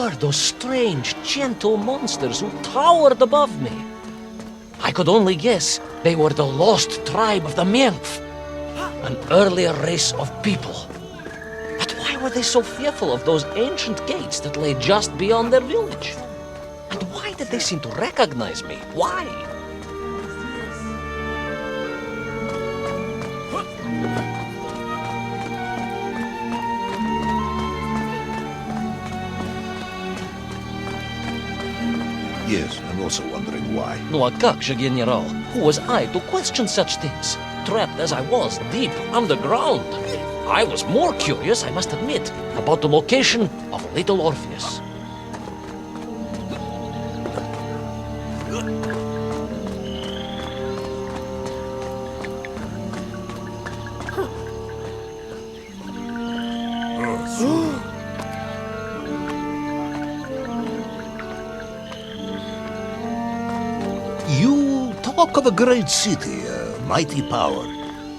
were those strange, gentle monsters who towered above me? I could only guess they were the lost tribe of the Menkf, an earlier race of people. But why were they so fearful of those ancient gates that lay just beyond their village? And why did they seem to recognize me? Why? Yes, I'm also wondering why. No, a как же, General? Who was I to question such things? Trapped as I was deep underground. I was more curious, I must admit, about the location of little Orpheus. You talk of a great city, a mighty power.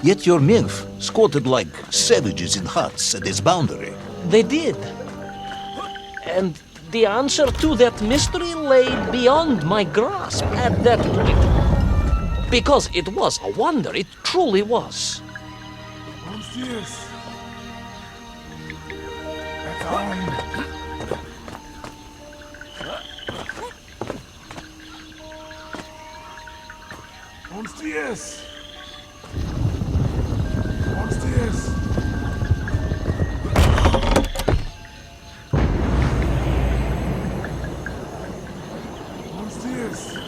Yet your nymph squatted like savages in huts at its boundary. They did. And the answer to that mystery lay beyond my grasp at that point. Because it was a wonder, it truly was. Orpheus! Orpheus! Orpheus! Orpheus!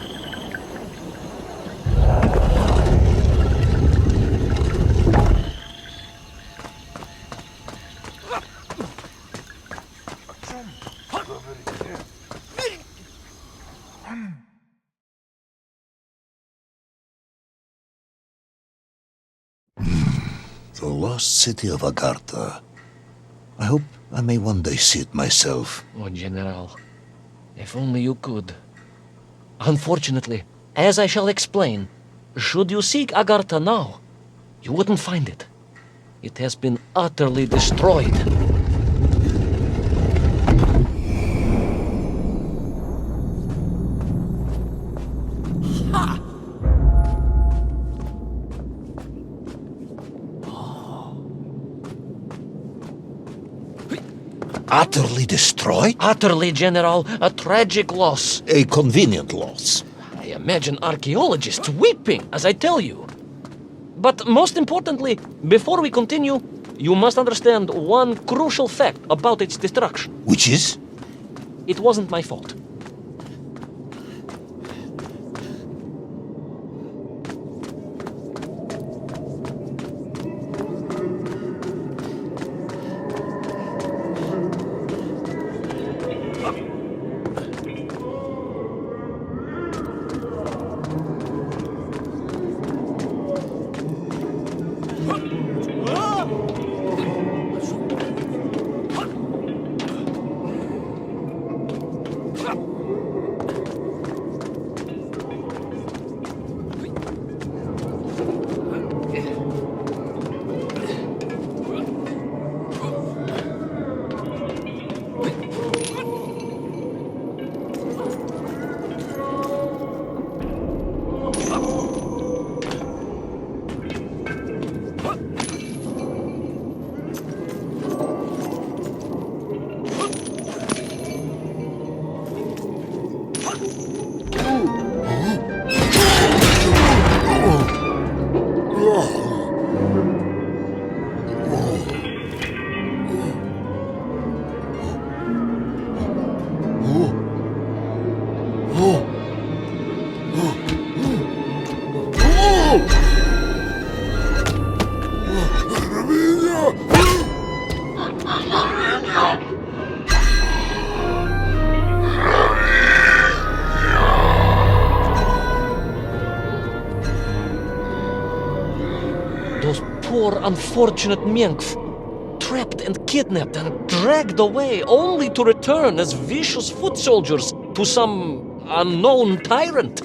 The lost city of Agartha. I hope I may one day see it myself. Oh, General, if only you could. Unfortunately, as I shall explain, should you seek Agartha now, you wouldn't find it. It has been utterly destroyed. Utterly destroyed? Utterly, General, a tragic loss. A convenient loss. I imagine archaeologists weeping as I tell you. But most importantly, before we continue, you must understand one crucial fact about its destruction. Which is? It wasn't my fault. Those poor, unfortunate Menkf, trapped and kidnapped and dragged away only to return as vicious foot soldiers to some unknown tyrant.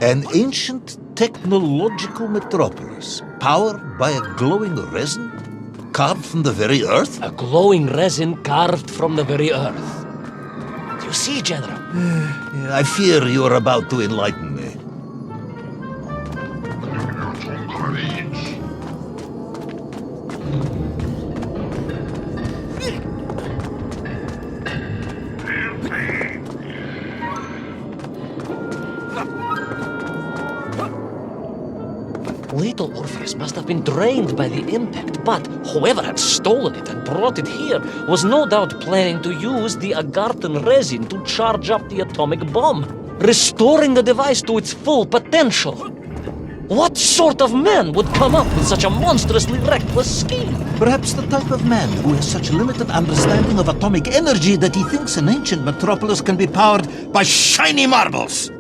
An ancient technological metropolis, powered by a glowing resin, carved from the very earth? A glowing resin carved from the very earth. Do you see, General? I fear you are about to enlighten me. Little Orpheus must have been drained by the impact, but whoever had stolen it and brought it here was no doubt planning to use the Agarthan resin to charge up the atomic bomb, restoring the device to its full potential. What sort of man would come up with such a monstrously reckless scheme? Perhaps the type of man who has such limited understanding of atomic energy that he thinks an ancient metropolis can be powered by shiny marbles.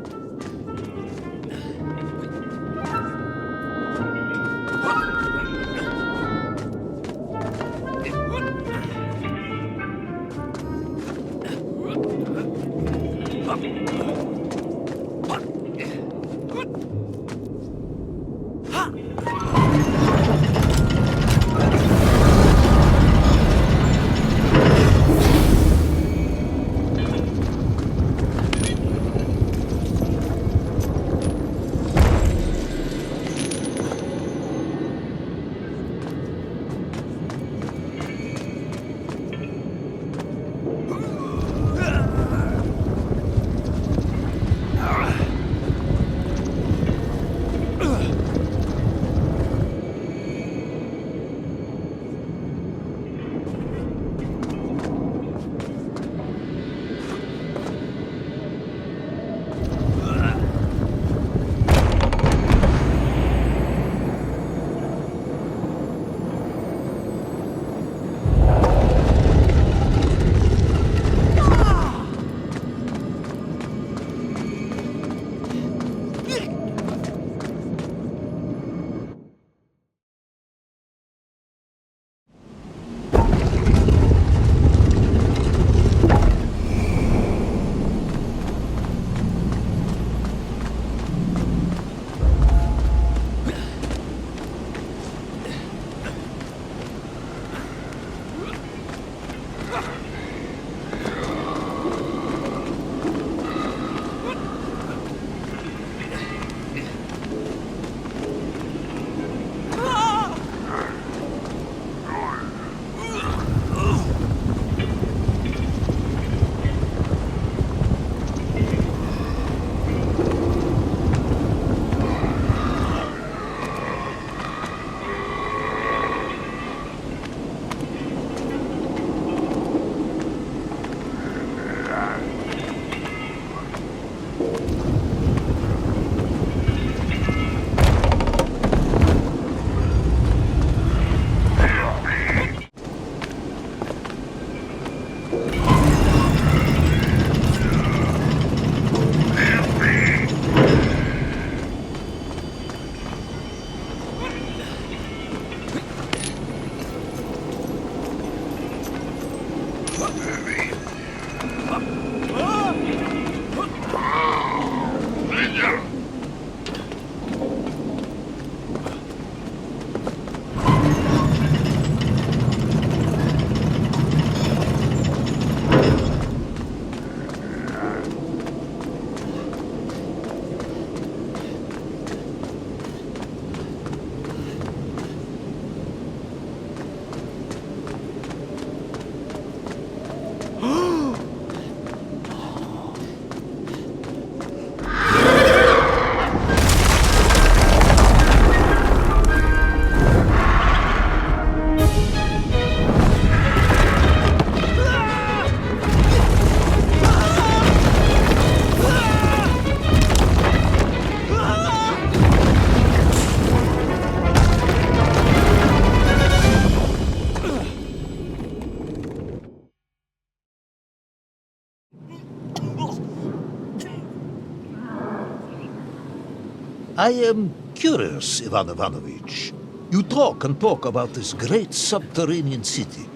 I am curious, Ivan Ivanovich. You talk and talk about this great subterranean city.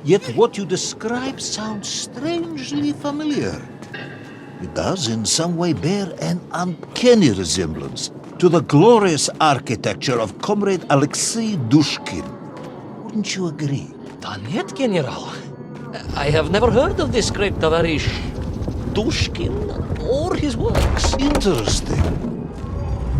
Yet what you describe sounds strangely familiar. It does in some way bear an uncanny resemblance to the glorious architecture of Comrade Alexei Dushkin. Wouldn't you agree? Danет, General. I have never heard of this great tavarish Dushkin or his works. Interesting.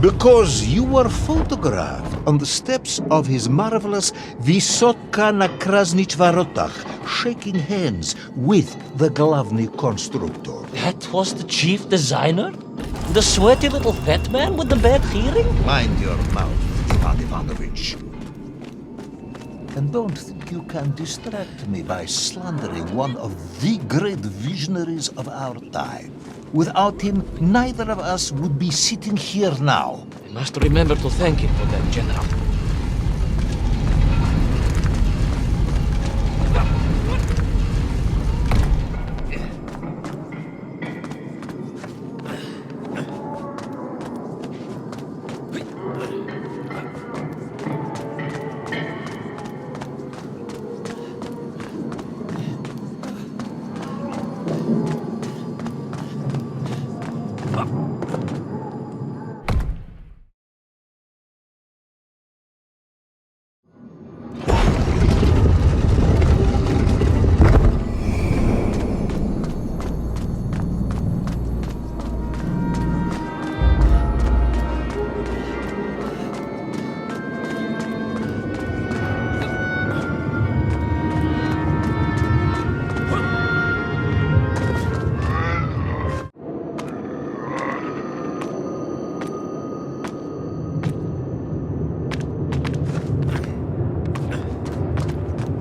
Because you were photographed on the steps of his marvelous Vysotka na Krasnich Varotach, shaking hands with the Glavny Constructor. That was the chief designer? The sweaty little fat man with the bad hearing? Mind your mouth, Ivan Ivanovich. And don't think you can distract me by slandering one of the great visionaries of our time. Without him, neither of us would be sitting here now. I must remember to thank him for that, General.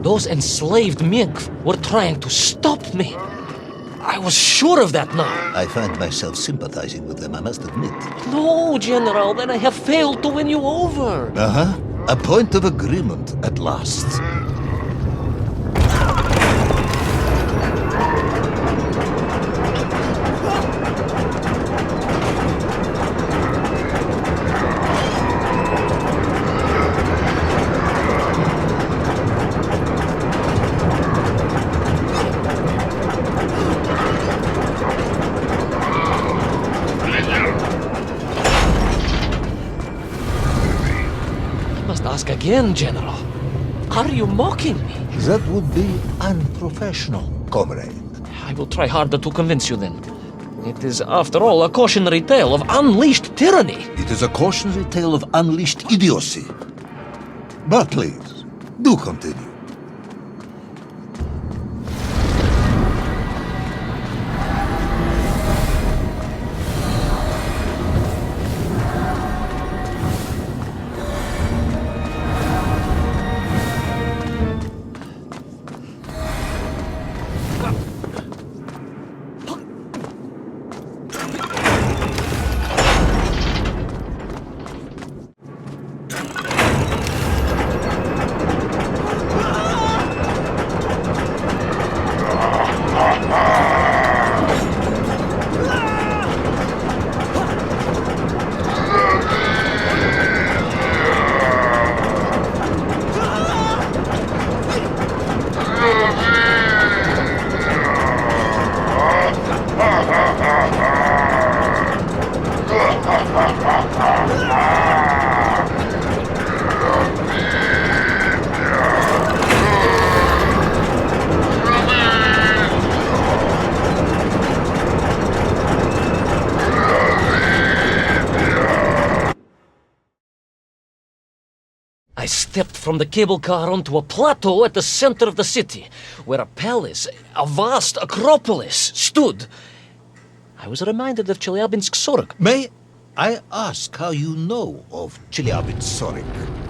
Those enslaved Mink were trying to stop me. I was sure of that now. I find myself sympathizing with them, I must admit. No, General, then I have failed to win you over. Uh-huh. A point of agreement at last. Ask again, General. Are you mocking me? That would be unprofessional, comrade. I will try harder to convince you then. It is, after all, a cautionary tale of unleashed tyranny. It is a cautionary tale of unleashed idiocy. But please, do continue. I stepped from the cable car onto a plateau at the center of the city, where a palace, a vast acropolis, stood. I was reminded of Chelyabinsk-40. May I ask how you know of Chelyabinsk-40?